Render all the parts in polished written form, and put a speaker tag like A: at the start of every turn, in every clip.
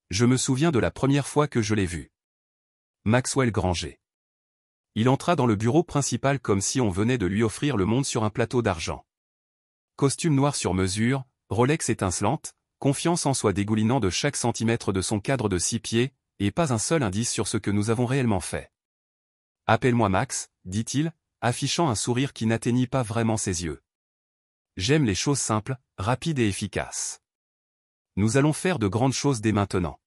A: Je me souviens de la première fois que je l'ai vu. Maxwell Granger. Il entra dans le bureau principal comme si on venait de lui offrir le monde sur un plateau d'argent. Costume noir sur mesure, Rolex étincelante, confiance en soi dégoulinant de chaque centimètre de son cadre de 6 pieds, et pas un seul indice sur ce que nous avons réellement fait. « Appelle-moi Max », dit-il, affichant un sourire qui n'atteignit pas vraiment ses yeux. « J'aime les choses simples, rapides et efficaces. Nous allons faire de grandes choses dès maintenant. »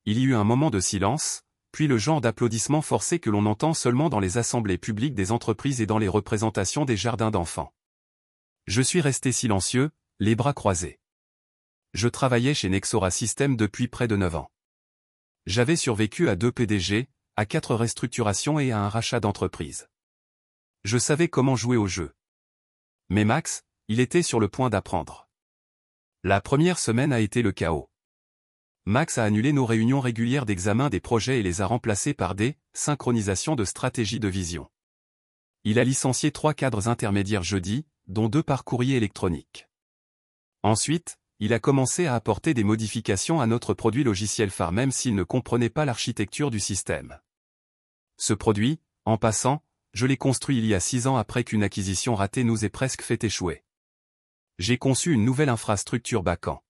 A: Il y eut un moment de silence, puis le genre d'applaudissements forcés que l'on entend seulement dans les assemblées publiques des entreprises et dans les représentations des jardins d'enfants. Je suis resté silencieux, les bras croisés. Je travaillais chez Nexora Systems depuis près de 9 ans. J'avais survécu à 2 PDG, à 4 restructurations et à un rachat d'entreprise. Je savais comment jouer au jeu. Mais Max, il était sur le point d'apprendre. La première semaine a été le chaos. Max a annulé nos réunions régulières d'examen des projets et les a remplacées par des synchronisations de stratégie de vision. Il a licencié 3 cadres intermédiaires jeudi, dont 2 par courrier électronique. Ensuite, il a commencé à apporter des modifications à notre produit logiciel phare même s'il ne comprenait pas l'architecture du système. Ce produit, en passant, je l'ai construit il y a 6 ans après qu'une acquisition ratée nous ait presque fait échouer. J'ai conçu une nouvelle infrastructure back-end.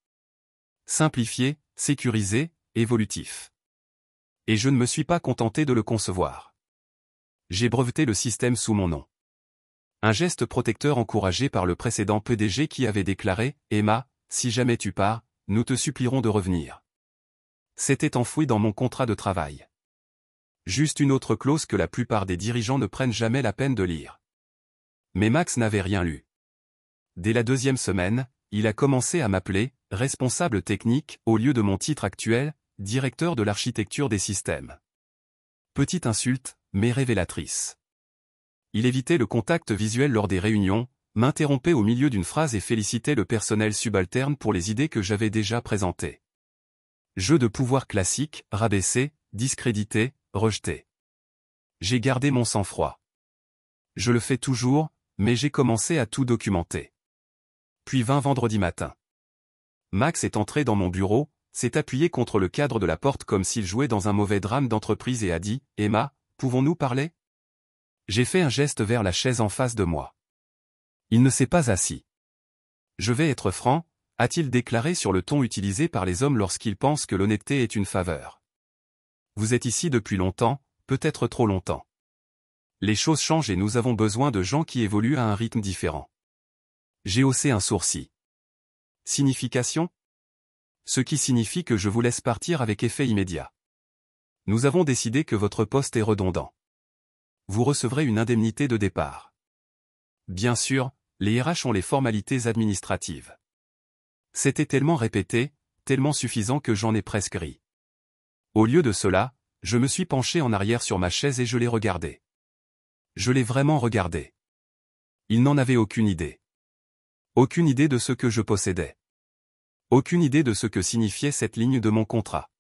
A: Simplifié, sécurisé, évolutif. Et je ne me suis pas contenté de le concevoir. J'ai breveté le système sous mon nom. Un geste protecteur encouragé par le précédent PDG qui avait déclaré « Emma, si jamais tu pars, nous te supplierons de revenir ». C'était enfoui dans mon contrat de travail. Juste une autre clause que la plupart des dirigeants ne prennent jamais la peine de lire. Mais Max n'avait rien lu. Dès la 2e semaine, il a commencé à m'appeler « responsable technique » au lieu de mon titre actuel, directeur de l'architecture des systèmes. Petite insulte, mais révélatrice. Il évitait le contact visuel lors des réunions, m'interrompait au milieu d'une phrase et félicitait le personnel subalterne pour les idées que j'avais déjà présentées. Jeu de pouvoir classique, rabaissé, discrédité, rejeté. J'ai gardé mon sang-froid. Je le fais toujours, mais j'ai commencé à tout documenter. Puis vint vendredi matin. Max est entré dans mon bureau, s'est appuyé contre le cadre de la porte comme s'il jouait dans un mauvais drame d'entreprise et a dit « Emma, pouvons-nous parler ?» J'ai fait un geste vers la chaise en face de moi. Il ne s'est pas assis. « Je vais être franc », a-t-il déclaré sur le ton utilisé par les hommes lorsqu'ils pensent que l'honnêteté est une faveur. Vous êtes ici depuis longtemps, peut-être trop longtemps. Les choses changent et nous avons besoin de gens qui évoluent à un rythme différent. J'ai haussé un sourcil. Signification ? Ce qui signifie que je vous laisse partir avec effet immédiat. Nous avons décidé que votre poste est redondant. Vous recevrez une indemnité de départ. Bien sûr, les RH ont les formalités administratives. C'était tellement répété, tellement suffisant que j'en ai presque ri. Au lieu de cela, je me suis penché en arrière sur ma chaise et je l'ai regardé. Je l'ai vraiment regardé. Il n'en avait aucune idée. Aucune idée de ce que je possédais. Aucune idée de ce que signifiait cette ligne de mon contrat.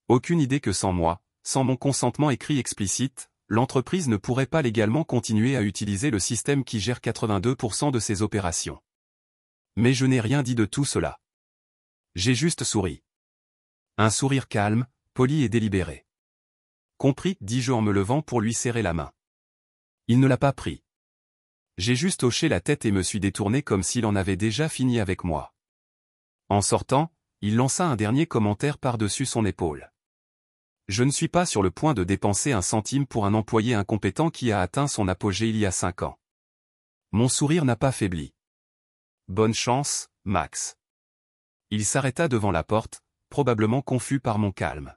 A: Aucune idée que sans moi, sans mon consentement écrit explicite, l'entreprise ne pourrait pas légalement continuer à utiliser le système qui gère 82% de ses opérations. Mais je n'ai rien dit de tout cela. J'ai juste souri. Un sourire calme, poli et délibéré. Compris, dis-je en me levant pour lui serrer la main. Il ne l'a pas pris. J'ai juste hoché la tête et me suis détourné comme s'il en avait déjà fini avec moi. En sortant, il lança un dernier commentaire par-dessus son épaule. Je ne suis pas sur le point de dépenser un centime pour un employé incompétent qui a atteint son apogée il y a 5 ans. Mon sourire n'a pas faibli. Bonne chance, Max. Il s'arrêta devant la porte, probablement confus par mon calme.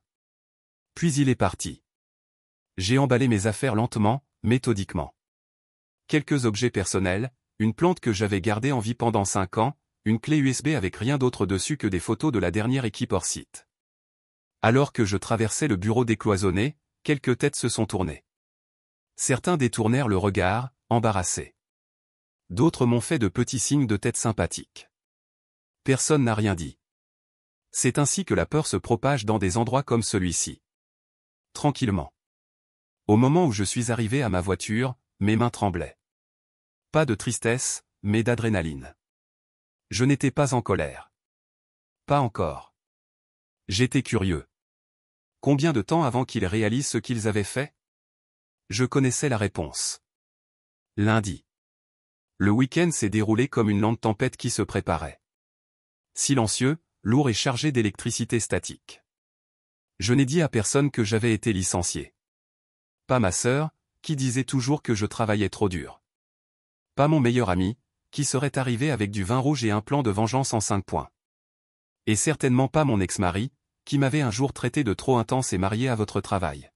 A: Puis il est parti. J'ai emballé mes affaires lentement, méthodiquement. Quelques objets personnels, une plante que j'avais gardée en vie pendant 5 ans, une clé USB avec rien d'autre dessus que des photos de la dernière équipe hors site. Alors que je traversais le bureau décloisonné, quelques têtes se sont tournées. Certains détournèrent le regard, embarrassés. D'autres m'ont fait de petits signes de tête sympathiques. Personne n'a rien dit. C'est ainsi que la peur se propage dans des endroits comme celui-ci. Tranquillement. Au moment où je suis arrivé à ma voiture, mes mains tremblaient. Pas de tristesse, mais d'adrénaline. Je n'étais pas en colère. Pas encore. J'étais curieux. Combien de temps avant qu'ils réalisent ce qu'ils avaient fait? Je connaissais la réponse. Lundi. Le week-end s'est déroulé comme une lente tempête qui se préparait. Silencieux, lourd et chargé d'électricité statique. Je n'ai dit à personne que j'avais été licencié. Pas ma sœur, qui disait toujours que je travaillais trop dur. Pas mon meilleur ami, qui serait arrivé avec du vin rouge et un plan de vengeance en 5 points. Et certainement pas mon ex-mari, qui m'avait un jour traité de trop intense et marié à votre travail.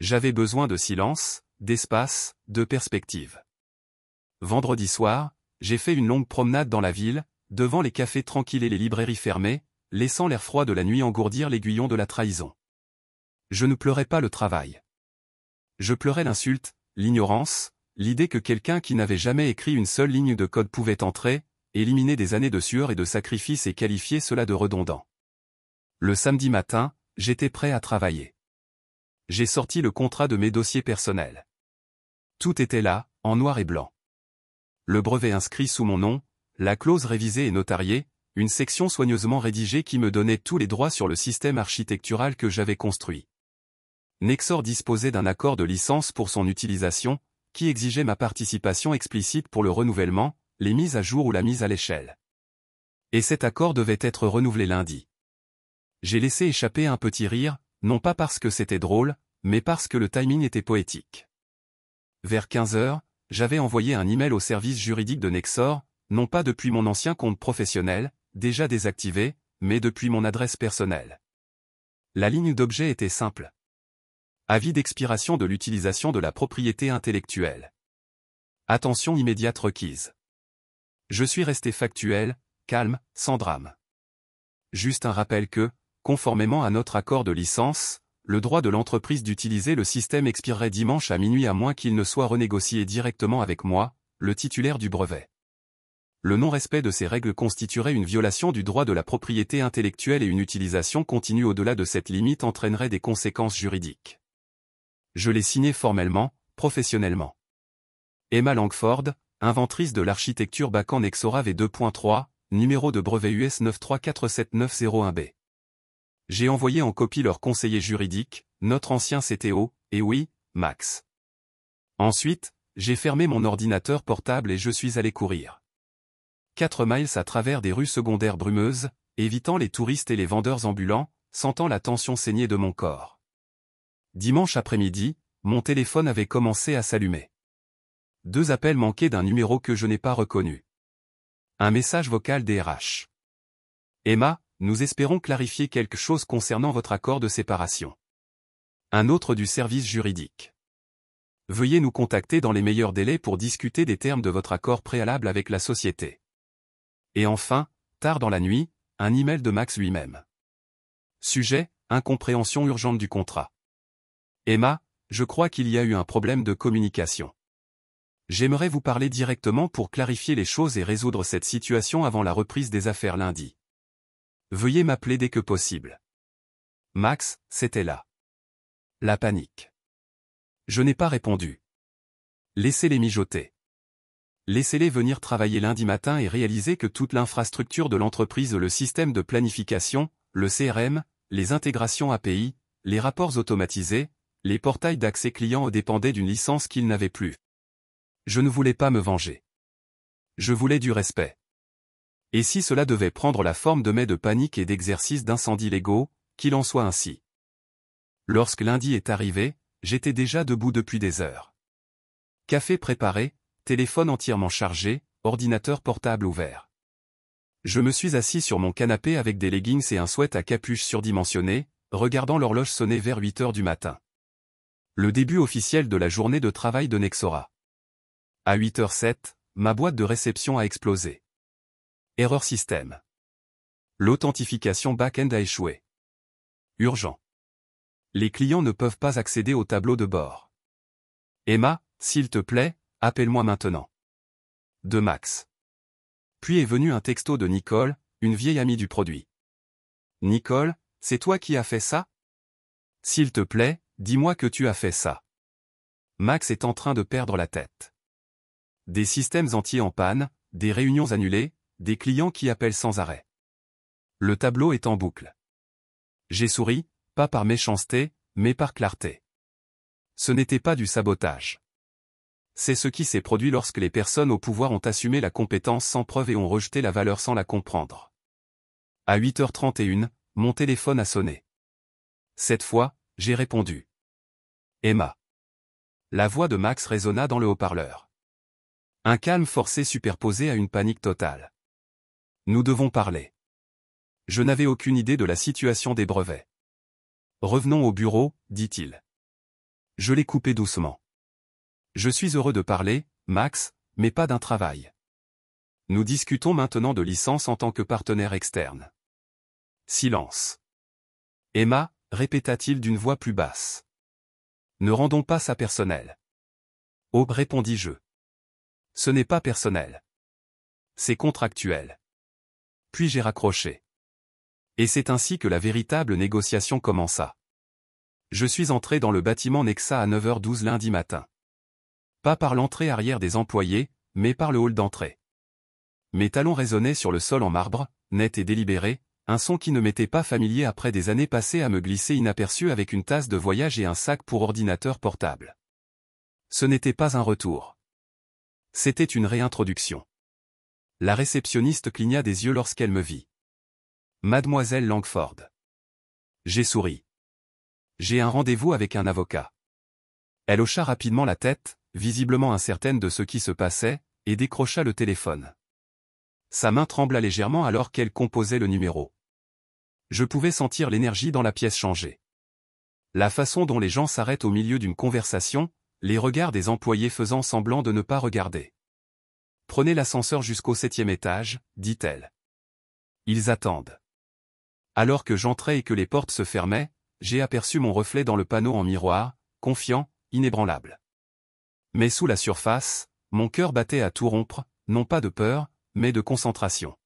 A: J'avais besoin de silence, d'espace, de perspective. Vendredi soir, j'ai fait une longue promenade dans la ville, devant les cafés tranquilles et les librairies fermées, laissant l'air froid de la nuit engourdir l'aiguillon de la trahison. Je ne pleurais pas le travail. Je pleurais l'insulte, l'ignorance, l'idée que quelqu'un qui n'avait jamais écrit une seule ligne de code pouvait entrer, éliminer des années de sueur et de sacrifice et qualifier cela de redondant. Le samedi matin, j'étais prêt à travailler. J'ai sorti le contrat de mes dossiers personnels. Tout était là, en noir et blanc. Le brevet inscrit sous mon nom, la clause révisée et notariée, une section soigneusement rédigée qui me donnait tous les droits sur le système architectural que j'avais construit. Nexor disposait d'un accord de licence pour son utilisation, qui exigeait ma participation explicite pour le renouvellement, les mises à jour ou la mise à l'échelle. Et cet accord devait être renouvelé lundi. J'ai laissé échapper un petit rire, non pas parce que c'était drôle, mais parce que le timing était poétique. Vers 15 heures, j'avais envoyé un email au service juridique de Nexor, non pas depuis mon ancien compte professionnel, déjà désactivé, mais depuis mon adresse personnelle. La ligne d'objet était simple. Avis d'expiration de l'utilisation de la propriété intellectuelle. Attention immédiate requise. Je suis resté factuel, calme, sans drame. Juste un rappel que, conformément à notre accord de licence, le droit de l'entreprise d'utiliser le système expirerait dimanche à minuit à moins qu'il ne soit renégocié directement avec moi, le titulaire du brevet. Le non-respect de ces règles constituerait une violation du droit de la propriété intellectuelle et une utilisation continue au-delà de cette limite entraînerait des conséquences juridiques. Je l'ai signé formellement, professionnellement. Emma Langford, inventrice de l'architecture Bacan Nexora V2.3, numéro de brevet US 9347901B. J'ai envoyé en copie leur conseiller juridique, notre ancien CTO, et oui, Max. Ensuite, j'ai fermé mon ordinateur portable et je suis allé courir. 4 miles à travers des rues secondaires brumeuses, évitant les touristes et les vendeurs ambulants, sentant la tension saigner de mon corps. Dimanche après-midi, mon téléphone avait commencé à s'allumer. 2 appels manqués d'un numéro que je n'ai pas reconnu. Un message vocal DRH. Emma, nous espérons clarifier quelque chose concernant votre accord de séparation. Un autre du service juridique. Veuillez nous contacter dans les meilleurs délais pour discuter des termes de votre accord préalable avec la société. Et enfin, tard dans la nuit, un email de Max lui-même. Sujet, incompréhension urgente du contrat. Emma, je crois qu'il y a eu un problème de communication. J'aimerais vous parler directement pour clarifier les choses et résoudre cette situation avant la reprise des affaires lundi. Veuillez m'appeler dès que possible. Max, c'était là. La panique. Je n'ai pas répondu. Laissez-les mijoter. Laissez-les venir travailler lundi matin et réaliser que toute l'infrastructure de l'entreprise, le système de planification, le CRM, les intégrations API, les rapports automatisés, les portails d'accès client dépendaient d'une licence qu'ils n'avaient plus. Je ne voulais pas me venger. Je voulais du respect. Et si cela devait prendre la forme de mets de panique et d'exercices d'incendie légaux, qu'il en soit ainsi. Lorsque lundi est arrivé, j'étais déjà debout depuis des heures. Café préparé, téléphone entièrement chargé, ordinateur portable ouvert. Je me suis assis sur mon canapé avec des leggings et un sweat à capuche surdimensionné, regardant l'horloge sonner vers 8 heures du matin. Le début officiel de la journée de travail de Nexora. À 8h07, ma boîte de réception a explosé. Erreur système. L'authentification back-end a échoué. Urgent. Les clients ne peuvent pas accéder au tableau de bord. Emma, s'il te plaît, appelle-moi maintenant. De Max. Puis est venu un texto de Nicole, une vieille amie du produit. Nicole, c'est toi qui as fait ça? S'il te plaît, dis-moi que tu as fait ça. Max est en train de perdre la tête. Des systèmes entiers en panne, des réunions annulées, des clients qui appellent sans arrêt. Le tableau est en boucle. J'ai souri, pas par méchanceté, mais par clarté. Ce n'était pas du sabotage. C'est ce qui s'est produit lorsque les personnes au pouvoir ont assumé la compétence sans preuve et ont rejeté la valeur sans la comprendre. À 8h31, mon téléphone a sonné. Cette fois, j'ai répondu. Emma. La voix de Max résonna dans le haut-parleur. Un calme forcé superposé à une panique totale. Nous devons parler. Je n'avais aucune idée de la situation des brevets. Revenons au bureau, dit-il. Je l'ai coupé doucement. Je suis heureux de parler, Max, mais pas d'un travail. Nous discutons maintenant de licence en tant que partenaire externe. Silence. Emma, répéta-t-il d'une voix plus basse. Ne rendons pas ça personnel. Oh, répondis-je. Ce n'est pas personnel. C'est contractuel. Puis j'ai raccroché. Et c'est ainsi que la véritable négociation commença. Je suis entré dans le bâtiment Nexa à 9h12 lundi matin. Pas par l'entrée arrière des employés, mais par le hall d'entrée. Mes talons résonnaient sur le sol en marbre, net et délibéré, un son qui ne m'était pas familier après des années passées à me glisser inaperçu avec une tasse de voyage et un sac pour ordinateur portable. Ce n'était pas un retour. C'était une réintroduction. La réceptionniste cligna des yeux lorsqu'elle me vit. Mademoiselle Langford. J'ai souri. J'ai un rendez-vous avec un avocat. Elle hocha rapidement la tête, visiblement incertaine de ce qui se passait, et décrocha le téléphone. Sa main trembla légèrement alors qu'elle composait le numéro. Je pouvais sentir l'énergie dans la pièce changer. La façon dont les gens s'arrêtent au milieu d'une conversation, les regards des employés faisant semblant de ne pas regarder. Prenez l'ascenseur jusqu'au 7e étage, dit-elle. Ils attendent. Alors que j'entrais et que les portes se fermaient, j'ai aperçu mon reflet dans le panneau en miroir, confiant, inébranlable. Mais sous la surface, mon cœur battait à tout rompre, non pas de peur, mais de concentration.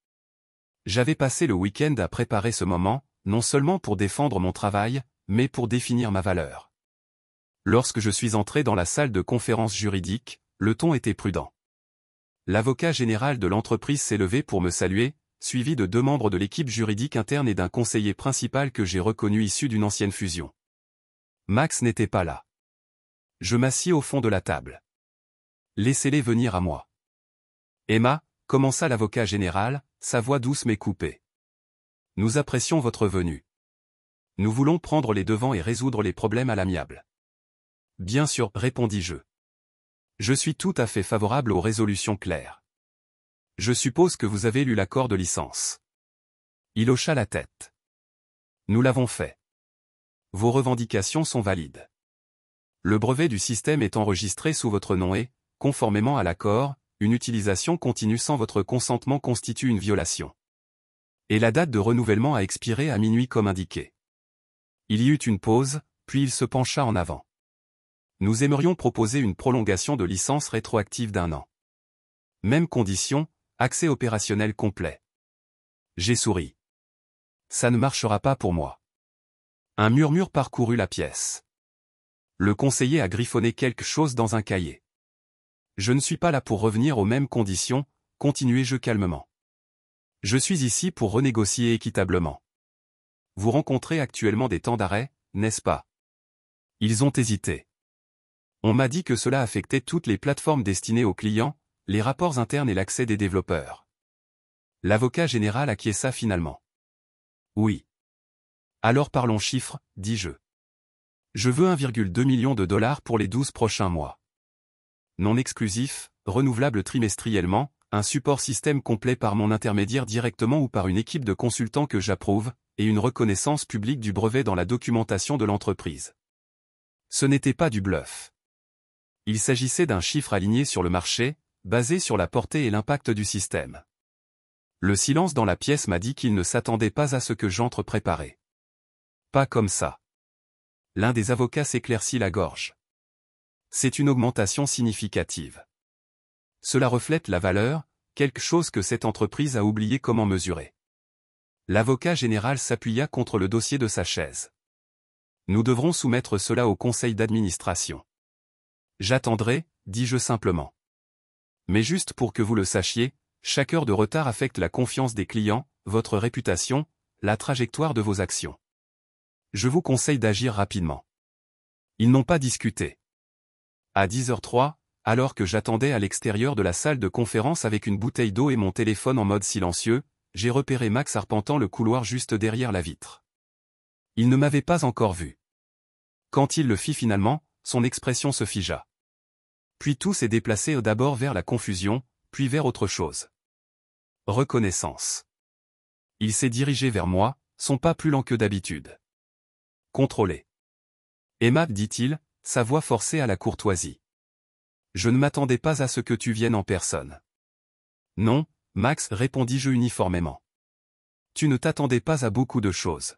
A: J'avais passé le week-end à préparer ce moment, non seulement pour défendre mon travail, mais pour définir ma valeur. Lorsque je suis entré dans la salle de conférence juridique, le ton était prudent. L'avocat général de l'entreprise s'est levé pour me saluer, suivi de 2 membres de l'équipe juridique interne et d'un conseiller principal que j'ai reconnu issu d'une ancienne fusion. Max n'était pas là. Je m'assis au fond de la table. Laissez-les venir à moi. Emma, commença l'avocat général, sa voix douce mais coupée. Nous apprécions votre venue. Nous voulons prendre les devants et résoudre les problèmes à l'amiable. Bien sûr, répondis-je. Je suis tout à fait favorable aux résolutions claires. Je suppose que vous avez lu l'accord de licence. Il hocha la tête. Nous l'avons fait. Vos revendications sont valides. Le brevet du système est enregistré sous votre nom et, conformément à l'accord, une utilisation continue sans votre consentement constitue une violation. Et la date de renouvellement a expiré à minuit comme indiqué. Il y eut une pause, puis il se pencha en avant. Nous aimerions proposer une prolongation de licence rétroactive d'1 an. Même condition, accès opérationnel complet. J'ai souri. Ça ne marchera pas pour moi. Un murmure parcourut la pièce. Le conseiller a griffonné quelque chose dans un cahier. Je ne suis pas là pour revenir aux mêmes conditions, continuai-je calmement. Je suis ici pour renégocier équitablement. Vous rencontrez actuellement des temps d'arrêt, n'est-ce pas? Ils ont hésité. On m'a dit que cela affectait toutes les plateformes destinées aux clients, les rapports internes et l'accès des développeurs. L'avocat général acquiesça finalement. Oui. Alors parlons chiffres, dis-je. Je veux 1,2 million de dollars pour les 12 prochains mois. Non exclusif, renouvelable trimestriellement, un support système complet par mon intermédiaire directement ou par une équipe de consultants que j'approuve, et une reconnaissance publique du brevet dans la documentation de l'entreprise. Ce n'était pas du bluff. Il s'agissait d'un chiffre aligné sur le marché, basé sur la portée et l'impact du système. Le silence dans la pièce m'a dit qu'il ne s'attendait pas à ce que j'entre préparé. Pas comme ça. L'un des avocats s'éclaircit la gorge. C'est une augmentation significative. Cela reflète la valeur, quelque chose que cette entreprise a oublié comment mesurer. L'avocat général s'appuya contre le dossier de sa chaise. Nous devrons soumettre cela au conseil d'administration. J'attendrai, dis-je simplement. Mais juste pour que vous le sachiez, chaque heure de retard affecte la confiance des clients, votre réputation, la trajectoire de vos actions. Je vous conseille d'agir rapidement. Ils n'ont pas discuté. À 10h03, alors que j'attendais à l'extérieur de la salle de conférence avec une bouteille d'eau et mon téléphone en mode silencieux, j'ai repéré Max arpentant le couloir juste derrière la vitre. Il ne m'avait pas encore vu. Quand il le fit finalement, son expression se figea. Puis tout s'est déplacé d'abord vers la confusion, puis vers autre chose. Reconnaissance. Il s'est dirigé vers moi, son pas plus lent que d'habitude. Contrôlé. Emma, dit-il, sa voix forcée à la courtoisie. Je ne m'attendais pas à ce que tu viennes en personne. Non, Max, répondis-je uniformément. Tu ne t'attendais pas à beaucoup de choses.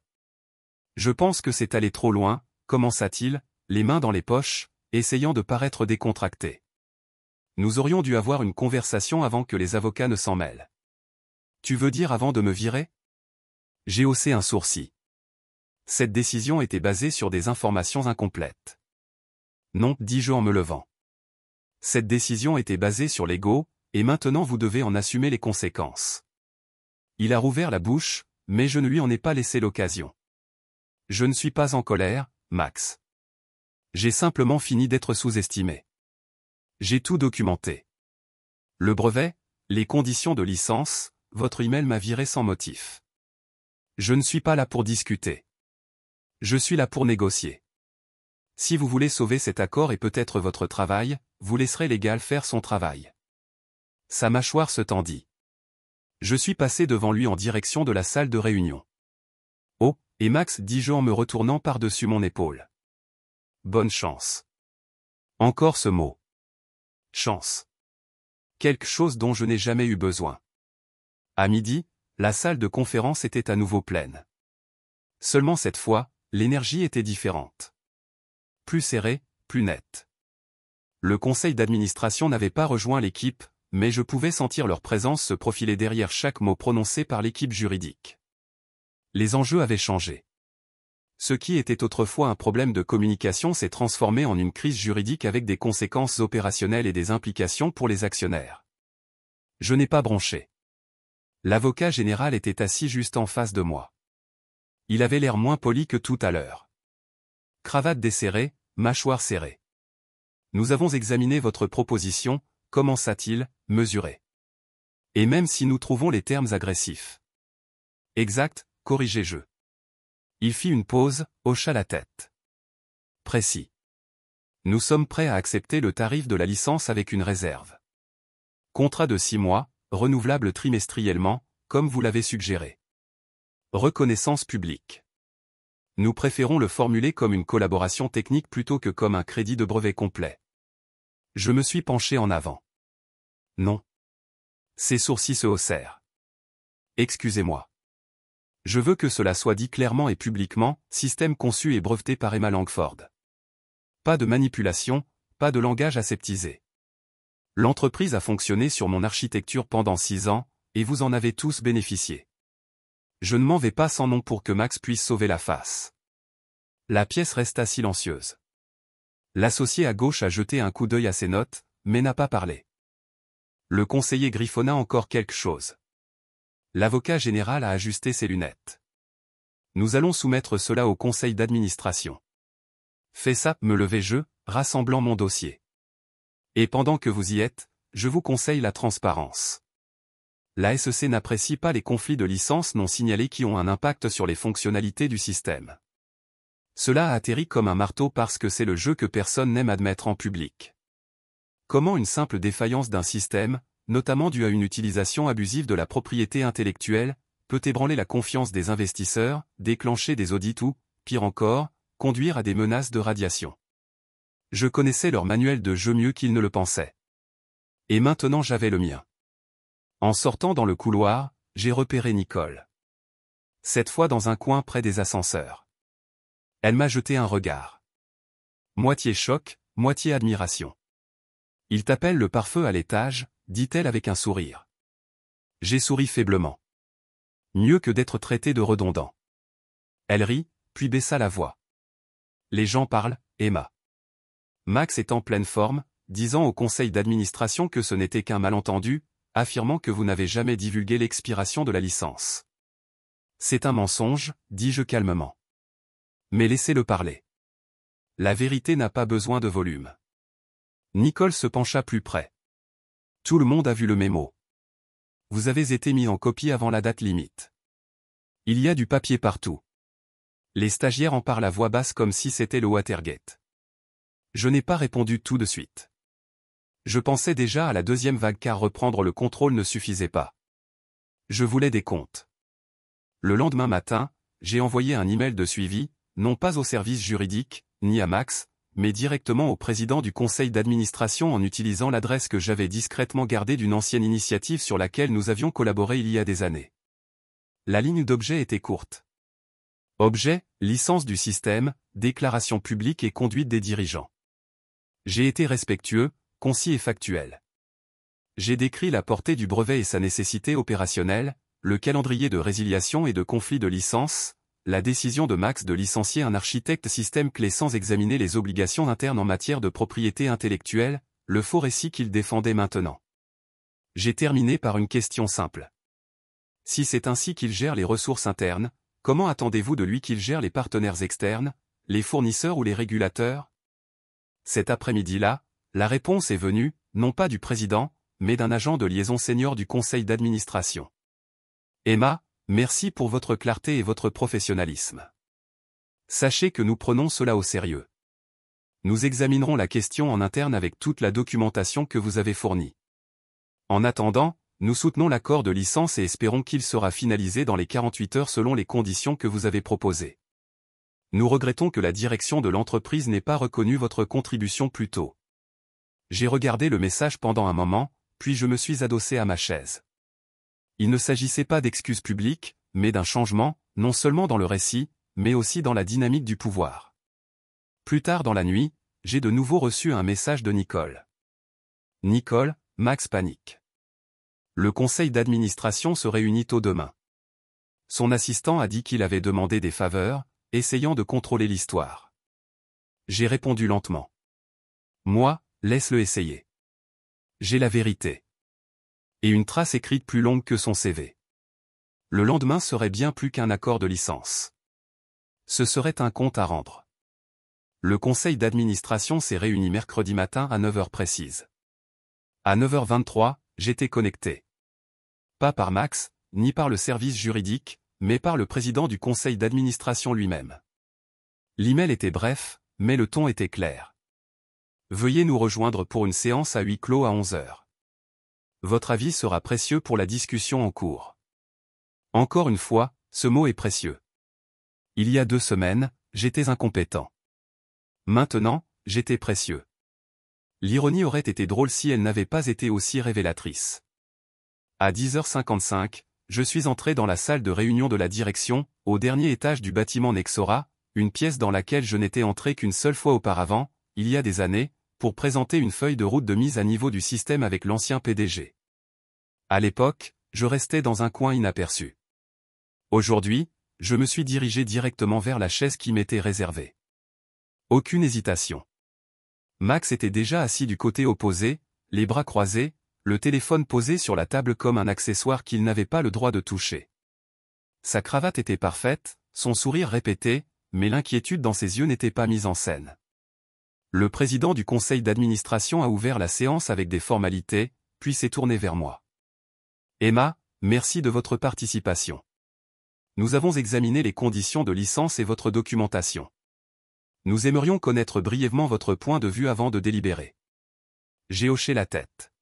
A: Je pense que c'est allé trop loin, commença-t-il, les mains dans les poches, essayant de paraître décontracté. Nous aurions dû avoir une conversation avant que les avocats ne s'en mêlent. Tu veux dire avant de me virer? J'ai haussé un sourcil. Cette décision était basée sur des informations incomplètes. Non, dis-je en me levant. Cette décision était basée sur l'ego, et maintenant vous devez en assumer les conséquences. Il a rouvert la bouche, mais je ne lui en ai pas laissé l'occasion. Je ne suis pas en colère, Max. J'ai simplement fini d'être sous-estimé. J'ai tout documenté. Le brevet, les conditions de licence, votre email m'a viré sans motif. Je ne suis pas là pour discuter. Je suis là pour négocier. Si vous voulez sauver cet accord et peut-être votre travail, vous laisserez l'égal faire son travail. Sa mâchoire se tendit. Je suis passé devant lui en direction de la salle de réunion. Oh, et Max, dis-je en me retournant par-dessus mon épaule. Bonne chance. Encore ce mot. Chance. Quelque chose dont je n'ai jamais eu besoin. À midi, la salle de conférence était à nouveau pleine. Seulement cette fois, l'énergie était différente. Plus serrée, plus nette. Le conseil d'administration n'avait pas rejoint l'équipe, mais je pouvais sentir leur présence se profiler derrière chaque mot prononcé par l'équipe juridique. Les enjeux avaient changé. Ce qui était autrefois un problème de communication s'est transformé en une crise juridique avec des conséquences opérationnelles et des implications pour les actionnaires. Je n'ai pas bronché. L'avocat général était assis juste en face de moi. Il avait l'air moins poli que tout à l'heure. Cravate desserrée, mâchoire serrée. Nous avons examiné votre proposition, commença-t-il, mesurée. Et même si nous trouvons les termes agressifs. Exact, corrigeai-je. Il fit une pause, hocha la tête. Précis. Nous sommes prêts à accepter le tarif de la licence avec une réserve. Contrat de 6 mois, renouvelable trimestriellement, comme vous l'avez suggéré. Reconnaissance publique. Nous préférons le formuler comme une collaboration technique plutôt que comme un crédit de brevet complet. Je me suis penché en avant. Non. Ses sourcils se haussèrent. Excusez-moi. Je veux que cela soit dit clairement et publiquement, système conçu et breveté par Emma Langford. Pas de manipulation, pas de langage aseptisé. L'entreprise a fonctionné sur mon architecture pendant 6 ans, et vous en avez tous bénéficié. Je ne m'en vais pas sans nom pour que Max puisse sauver la face. La pièce resta silencieuse. L'associé à gauche a jeté un coup d'œil à ses notes, mais n'a pas parlé. Le conseiller griffonna encore quelque chose. L'avocat général a ajusté ses lunettes. Nous allons soumettre cela au conseil d'administration. Fais ça, me levai-je, rassemblant mon dossier. Et pendant que vous y êtes, je vous conseille la transparence. La SEC n'apprécie pas les conflits de licences non signalés qui ont un impact sur les fonctionnalités du système. Cela a atterri comme un marteau parce que c'est le jeu que personne n'aime admettre en public. Comment une simple défaillance d'un système, notamment due à une utilisation abusive de la propriété intellectuelle, peut ébranler la confiance des investisseurs, déclencher des audits ou, pire encore, conduire à des menaces de radiation. Je connaissais leur manuel de jeu mieux qu'ils ne le pensaient. Et maintenant j'avais le mien. En sortant dans le couloir, j'ai repéré Nicole. Cette fois dans un coin près des ascenseurs. Elle m'a jeté un regard. Moitié choc, moitié admiration. Il t'appelle le pare-feu à l'étage, dit-elle avec un sourire. J'ai souri faiblement. Mieux que d'être traité de redondant. Elle rit, puis baissa la voix. Les gens parlent, Emma. Max est en pleine forme, disant au conseil d'administration que ce n'était qu'un malentendu, affirmant que vous n'avez jamais divulgué l'expiration de la licence. C'est un mensonge, dis-je calmement. Mais laissez-le parler. La vérité n'a pas besoin de volume. Nicole se pencha plus près. Tout le monde a vu le mémo. Vous avez été mis en copie avant la date limite. Il y a du papier partout. Les stagiaires en parlent à voix basse comme si c'était le Watergate. Je n'ai pas répondu tout de suite. Je pensais déjà à la deuxième vague car reprendre le contrôle ne suffisait pas. Je voulais des comptes. Le lendemain matin, j'ai envoyé un email de suivi, non pas au service juridique, ni à Max, mais directement au président du conseil d'administration en utilisant l'adresse que j'avais discrètement gardée d'une ancienne initiative sur laquelle nous avions collaboré il y a des années. La ligne d'objet était courte. Objet, licence du système, déclaration publique et conduite des dirigeants. J'ai été respectueux, concis et factuel. J'ai décrit la portée du brevet et sa nécessité opérationnelle, le calendrier de résiliation et de conflit de licence, la décision de Max de licencier un architecte système clé sans examiner les obligations internes en matière de propriété intellectuelle, le faux récit qu'il défendait maintenant. J'ai terminé par une question simple. Si c'est ainsi qu'il gère les ressources internes, comment attendez-vous de lui qu'il gère les partenaires externes, les fournisseurs ou les régulateurs? Cet après-midi-là, la réponse est venue, non pas du président, mais d'un agent de liaison senior du conseil d'administration. Emma, merci pour votre clarté et votre professionnalisme. Sachez que nous prenons cela au sérieux. Nous examinerons la question en interne avec toute la documentation que vous avez fournie. En attendant, nous soutenons l'accord de licence et espérons qu'il sera finalisé dans les 48 heures selon les conditions que vous avez proposées. Nous regrettons que la direction de l'entreprise n'ait pas reconnu votre contribution plus tôt. J'ai regardé le message pendant un moment, puis je me suis adossé à ma chaise. Il ne s'agissait pas d'excuses publiques, mais d'un changement, non seulement dans le récit, mais aussi dans la dynamique du pouvoir. Plus tard dans la nuit, j'ai de nouveau reçu un message de Nicole. Nicole, Max panique. Le conseil d'administration se réunit tôt demain. Son assistant a dit qu'il avait demandé des faveurs, essayant de contrôler l'histoire. J'ai répondu lentement. Moi, laisse-le essayer. J'ai la vérité. Et une trace écrite plus longue que son CV. Le lendemain serait bien plus qu'un accord de licence. Ce serait un compte à rendre. Le conseil d'administration s'est réuni mercredi matin à 9h précise. À 9h23, j'étais connecté. Pas par Max, ni par le service juridique, mais par le président du conseil d'administration lui-même. L'email était bref, mais le ton était clair. Veuillez nous rejoindre pour une séance à huis clos à 11h. Votre avis sera précieux pour la discussion en cours. Encore une fois, ce mot est précieux. Il y a 2 semaines, j'étais incompétent. Maintenant, j'étais précieux. L'ironie aurait été drôle si elle n'avait pas été aussi révélatrice. À 10h55, je suis entré dans la salle de réunion de la direction, au dernier étage du bâtiment Nexora, une pièce dans laquelle je n'étais entré qu'une seule fois auparavant, il y a des années, pour présenter une feuille de route de mise à niveau du système avec l'ancien PDG. À l'époque, je restais dans un coin inaperçu. Aujourd'hui, je me suis dirigé directement vers la chaise qui m'était réservée. Aucune hésitation. Max était déjà assis du côté opposé, les bras croisés, le téléphone posé sur la table comme un accessoire qu'il n'avait pas le droit de toucher. Sa cravate était parfaite, son sourire répété, mais l'inquiétude dans ses yeux n'était pas mise en scène. Le président du conseil d'administration a ouvert la séance avec des formalités, puis s'est tourné vers moi. Emma, merci de votre participation. Nous avons examiné les conditions de licence et votre documentation. Nous aimerions connaître brièvement votre point de vue avant de délibérer. J'ai hoché la tête.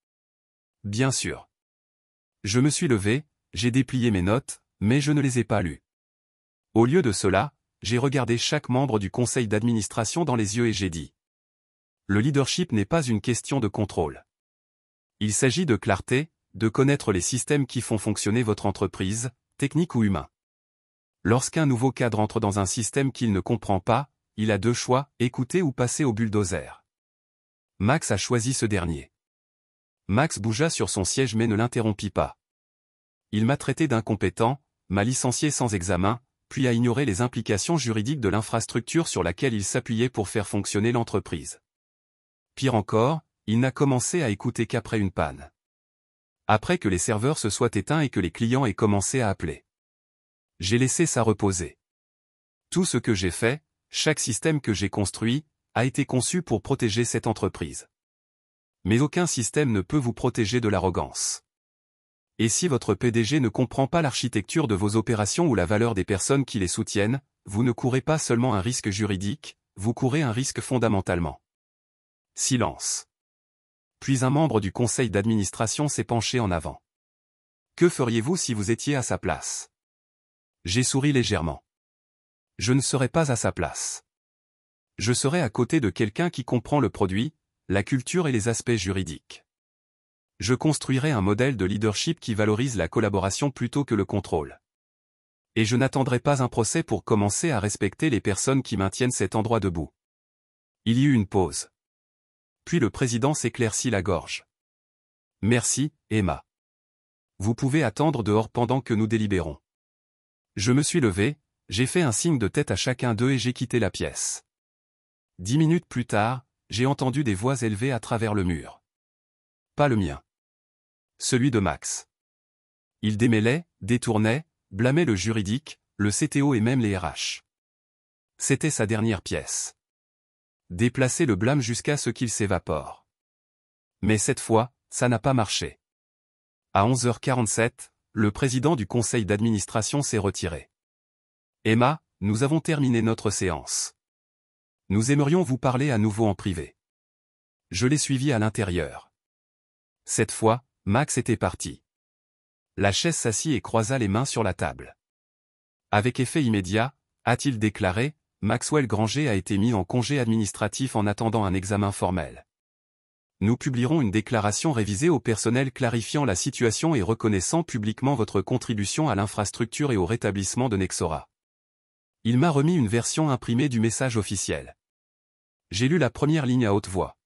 A: Bien sûr. Je me suis levé, j'ai déplié mes notes, mais je ne les ai pas lues. Au lieu de cela, j'ai regardé chaque membre du conseil d'administration dans les yeux et j'ai dit. Le leadership n'est pas une question de contrôle. Il s'agit de clarté, de connaître les systèmes qui font fonctionner votre entreprise, technique ou humain. Lorsqu'un nouveau cadre entre dans un système qu'il ne comprend pas, il a 2 choix, écouter ou passer au bulldozer. Max a choisi ce dernier. Max bougea sur son siège mais ne l'interrompit pas. Il m'a traité d'incompétent, m'a licencié sans examen, puis a ignoré les implications juridiques de l'infrastructure sur laquelle il s'appuyait pour faire fonctionner l'entreprise. Pire encore, il n'a commencé à écouter qu'après une panne. Après que les serveurs se soient éteints et que les clients aient commencé à appeler. J'ai laissé ça reposer. Tout ce que j'ai fait, Chaque système que j'ai construit a été conçu pour protéger cette entreprise. Mais aucun système ne peut vous protéger de l'arrogance. Et si votre PDG ne comprend pas l'architecture de vos opérations ou la valeur des personnes qui les soutiennent, vous ne courez pas seulement un risque juridique, vous courez un risque fondamentalement. Silence. Puis un membre du conseil d'administration s'est penché en avant. Que feriez-vous si vous étiez à sa place? J'ai souri légèrement. Je ne serais pas à sa place. Je serais à côté de quelqu'un qui comprend le produit, la culture et les aspects juridiques. Je construirais un modèle de leadership qui valorise la collaboration plutôt que le contrôle. Et je n'attendrai pas un procès pour commencer à respecter les personnes qui maintiennent cet endroit debout. Il y eut une pause. Puis le président s'éclaircit la gorge. Merci, Emma. Vous pouvez attendre dehors pendant que nous délibérons. Je me suis levé, j'ai fait un signe de tête à chacun d'eux et j'ai quitté la pièce. 10 minutes plus tard, j'ai entendu des voix élevées à travers le mur. Pas le mien. Celui de Max. Il démêlait, détournait, blâmait le juridique, le CTO et même les RH. C'était sa dernière pièce. Déplacer le blâme jusqu'à ce qu'il s'évapore. Mais cette fois, ça n'a pas marché. À 11h47, le président du conseil d'administration s'est retiré. Emma, nous avons terminé notre séance. Nous aimerions vous parler à nouveau en privé. Je l'ai suivi à l'intérieur. Cette fois, Max était parti. La chaise s'assit et croisa les mains sur la table. Avec effet immédiat, a-t-il déclaré, Maxwell Granger a été mis en congé administratif en attendant un examen formel. Nous publierons une déclaration révisée au personnel clarifiant la situation et reconnaissant publiquement votre contribution à l'infrastructure et au rétablissement de Nexora. Il m'a remis une version imprimée du message officiel. J'ai lu la première ligne à haute voix.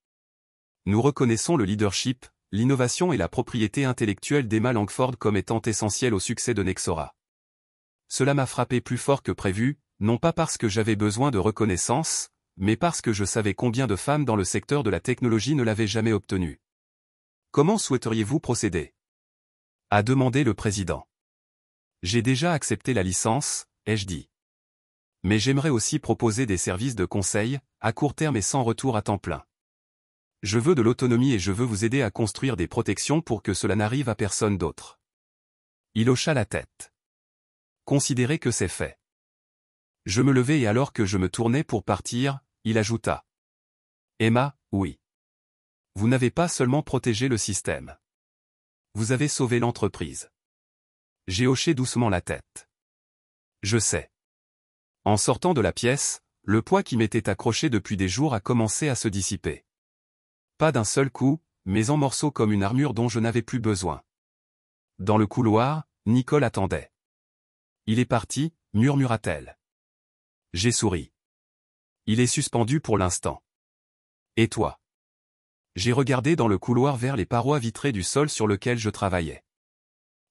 A: Nous reconnaissons le leadership, l'innovation et la propriété intellectuelle d'Emma Langford comme étant essentielles au succès de Nexora. Cela m'a frappé plus fort que prévu, non pas parce que j'avais besoin de reconnaissance, mais parce que je savais combien de femmes dans le secteur de la technologie ne l'avaient jamais obtenue. Comment souhaiteriez-vous procéder? A demandé le président. J'ai déjà accepté la licence, ai-je dit. Mais j'aimerais aussi proposer des services de conseil, à court terme et sans retour à temps plein. Je veux de l'autonomie et je veux vous aider à construire des protections pour que cela n'arrive à personne d'autre. Il hocha la tête. Considérez que c'est fait. Je me levai et alors que je me tournais pour partir, il ajouta. Emma, oui. Vous n'avez pas seulement protégé le système. Vous avez sauvé l'entreprise. J'ai hoché doucement la tête. Je sais. En sortant de la pièce, le poids qui m'était accroché depuis des jours a commencé à se dissiper. Pas d'un seul coup, mais en morceaux comme une armure dont je n'avais plus besoin. Dans le couloir, Nicole attendait. Il est parti, murmura-t-elle. J'ai souri. Il est suspendu pour l'instant. Et toi? J'ai regardé dans le couloir vers les parois vitrées du sol sur lequel je travaillais.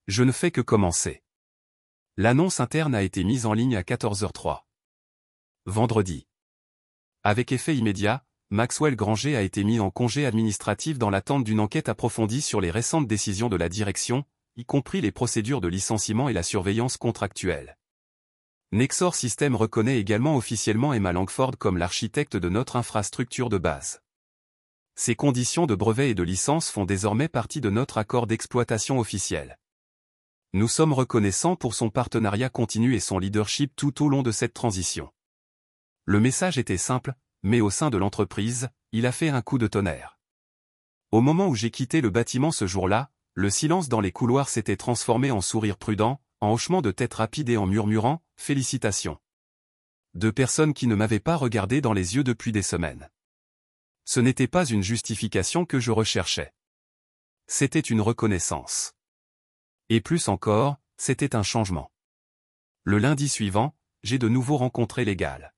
A: Je ne fais que commencer. L'annonce interne a été mise en ligne à 14h03. Vendredi. Avec effet immédiat, Maxwell Granger a été mis en congé administratif dans l'attente d'une enquête approfondie sur les récentes décisions de la direction, y compris les procédures de licenciement et la surveillance contractuelle. Nexor Systems reconnaît également officiellement Emma Langford comme l'architecte de notre infrastructure de base. Ces conditions de brevet et de licence font désormais partie de notre accord d'exploitation officiel. Nous sommes reconnaissants pour son partenariat continu et son leadership tout au long de cette transition. Le message était simple, mais au sein de l'entreprise, il a fait un coup de tonnerre. Au moment où j'ai quitté le bâtiment ce jour-là, le silence dans les couloirs s'était transformé en sourire prudent, en hochement de tête rapide et en murmurant « Félicitations ». De personnes qui ne m'avaient pas regardé dans les yeux depuis des semaines. Ce n'était pas une justification que je recherchais. C'était une reconnaissance. Et plus encore, c'était un changement. Le lundi suivant, j'ai de nouveau rencontré l'égal.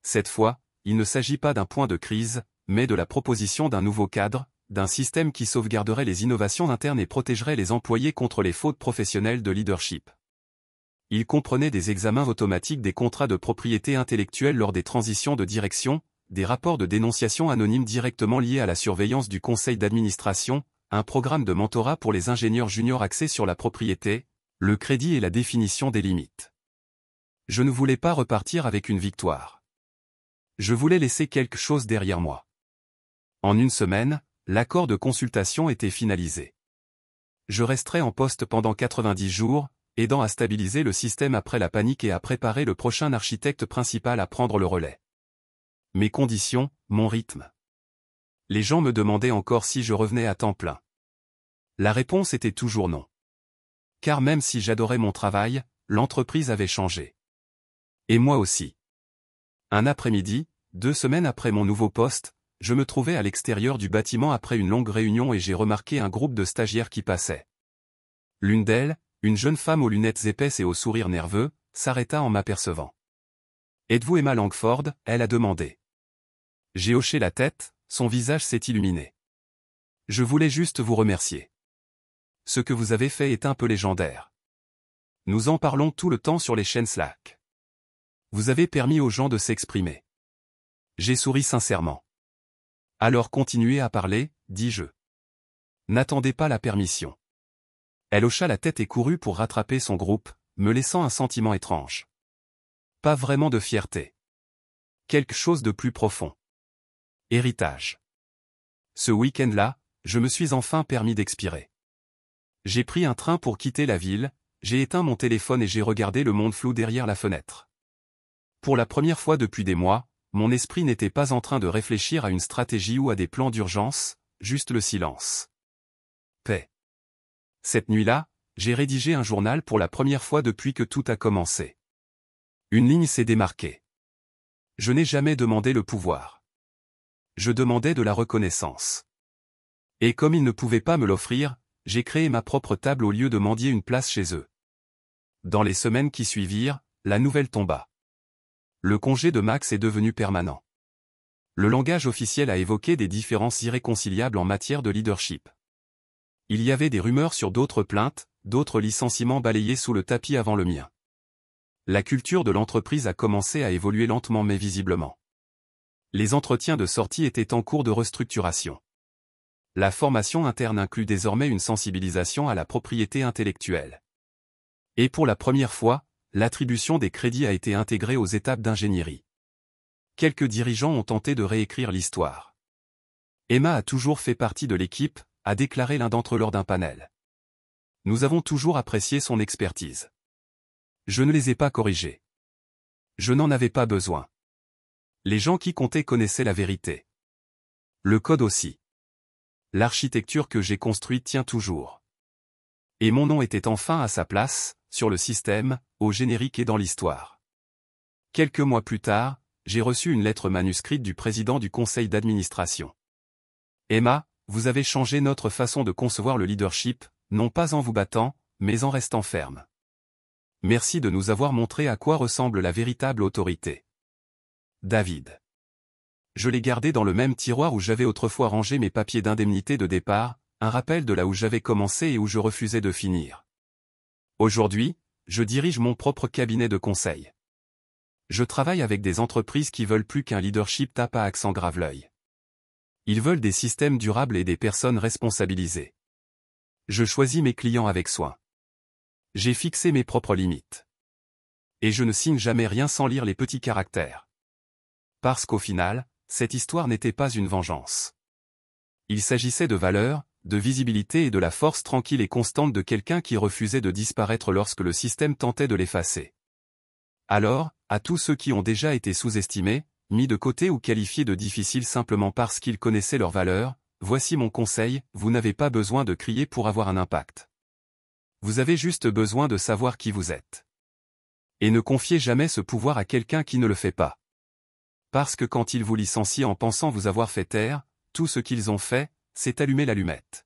A: Cette fois, il ne s'agit pas d'un point de crise, mais de la proposition d'un nouveau cadre, d'un système qui sauvegarderait les innovations internes et protégerait les employés contre les fautes professionnelles de leadership. Il comprenait des examens automatiques des contrats de propriété intellectuelle lors des transitions de direction, des rapports de dénonciation anonymes directement liés à la surveillance du conseil d'administration, un programme de mentorat pour les ingénieurs juniors axé sur la propriété, le crédit et la définition des limites. Je ne voulais pas repartir avec une victoire. Je voulais laisser quelque chose derrière moi. En une semaine, l'accord de consultation était finalisé. Je resterai en poste pendant 90 jours, aidant à stabiliser le système après la panique et à préparer le prochain architecte principal à prendre le relais. Mes conditions, mon rythme. Les gens me demandaient encore si je revenais à temps plein. La réponse était toujours non. Car même si j'adorais mon travail, l'entreprise avait changé. Et moi aussi. Un après-midi, 2 semaines après mon nouveau poste, je me trouvais à l'extérieur du bâtiment après une longue réunion et j'ai remarqué un groupe de stagiaires qui passaient. L'une d'elles, une jeune femme aux lunettes épaisses et au sourire nerveux, s'arrêta en m'apercevant. « Êtes-vous Emma Langford ?» elle a demandé. J'ai hoché la tête, son visage s'est illuminé. « Je voulais juste vous remercier. Ce que vous avez fait est un peu légendaire. Nous en parlons tout le temps sur les chaînes Slack. Vous avez permis aux gens de s'exprimer. » J'ai souri sincèrement. « Alors continuez à parler, dis-je. N'attendez pas la permission. » Elle hocha la tête et courut pour rattraper son groupe, me laissant un sentiment étrange. Pas vraiment de fierté. Quelque chose de plus profond. Héritage. Ce week-end-là, je me suis enfin permis d'expirer. J'ai pris un train pour quitter la ville, j'ai éteint mon téléphone et j'ai regardé le monde flou derrière la fenêtre. Pour la première fois depuis des mois, mon esprit n'était pas en train de réfléchir à une stratégie ou à des plans d'urgence, juste le silence. Paix. Cette nuit-là, j'ai rédigé un journal pour la première fois depuis que tout a commencé. Une ligne s'est démarquée. Je n'ai jamais demandé le pouvoir. Je demandais de la reconnaissance. Et comme ils ne pouvaient pas me l'offrir, j'ai créé ma propre table au lieu de mendier une place chez eux. Dans les semaines qui suivirent, la nouvelle tomba. Le congé de Max est devenu permanent. Le langage officiel a évoqué des différences irréconciliables en matière de leadership. Il y avait des rumeurs sur d'autres plaintes, d'autres licenciements balayés sous le tapis avant le mien. La culture de l'entreprise a commencé à évoluer lentement mais visiblement. Les entretiens de sortie étaient en cours de restructuration. La formation interne inclut désormais une sensibilisation à la propriété intellectuelle. Et pour la première fois, l'attribution des crédits a été intégrée aux étapes d'ingénierie. Quelques dirigeants ont tenté de réécrire l'histoire. Emma a toujours fait partie de l'équipe, a déclaré l'un d'entre eux lors d'un panel. Nous avons toujours apprécié son expertise. Je ne les ai pas corrigés. Je n'en avais pas besoin. Les gens qui comptaient connaissaient la vérité. Le code aussi. L'architecture que j'ai construite tient toujours. Et mon nom était enfin à sa place, sur le système, au générique et dans l'histoire. Quelques mois plus tard, j'ai reçu une lettre manuscrite du président du conseil d'administration. Emma, vous avez changé notre façon de concevoir le leadership, non pas en vous battant, mais en restant ferme. Merci de nous avoir montré à quoi ressemble la véritable autorité. David. Je l'ai gardé dans le même tiroir où j'avais autrefois rangé mes papiers d'indemnité de départ, un rappel de là où j'avais commencé et où je refusais de finir. Aujourd'hui, je dirige mon propre cabinet de conseil. Je travaille avec des entreprises qui veulent plus qu'un leadership tape à accent grave l'œil. Ils veulent des systèmes durables et des personnes responsabilisées. Je choisis mes clients avec soin. J'ai fixé mes propres limites. Et je ne signe jamais rien sans lire les petits caractères. Parce qu'au final, cette histoire n'était pas une vengeance. Il s'agissait de valeurs, de visibilité et de la force tranquille et constante de quelqu'un qui refusait de disparaître lorsque le système tentait de l'effacer. Alors, à tous ceux qui ont déjà été sous-estimés, mis de côté ou qualifiés de difficiles simplement parce qu'ils connaissaient leurs valeurs, voici mon conseil, vous n'avez pas besoin de crier pour avoir un impact. Vous avez juste besoin de savoir qui vous êtes. Et ne confiez jamais ce pouvoir à quelqu'un qui ne le fait pas. Parce que quand ils vous licencient en pensant vous avoir fait taire, tout ce qu'ils ont fait, c'est allumer l'allumette.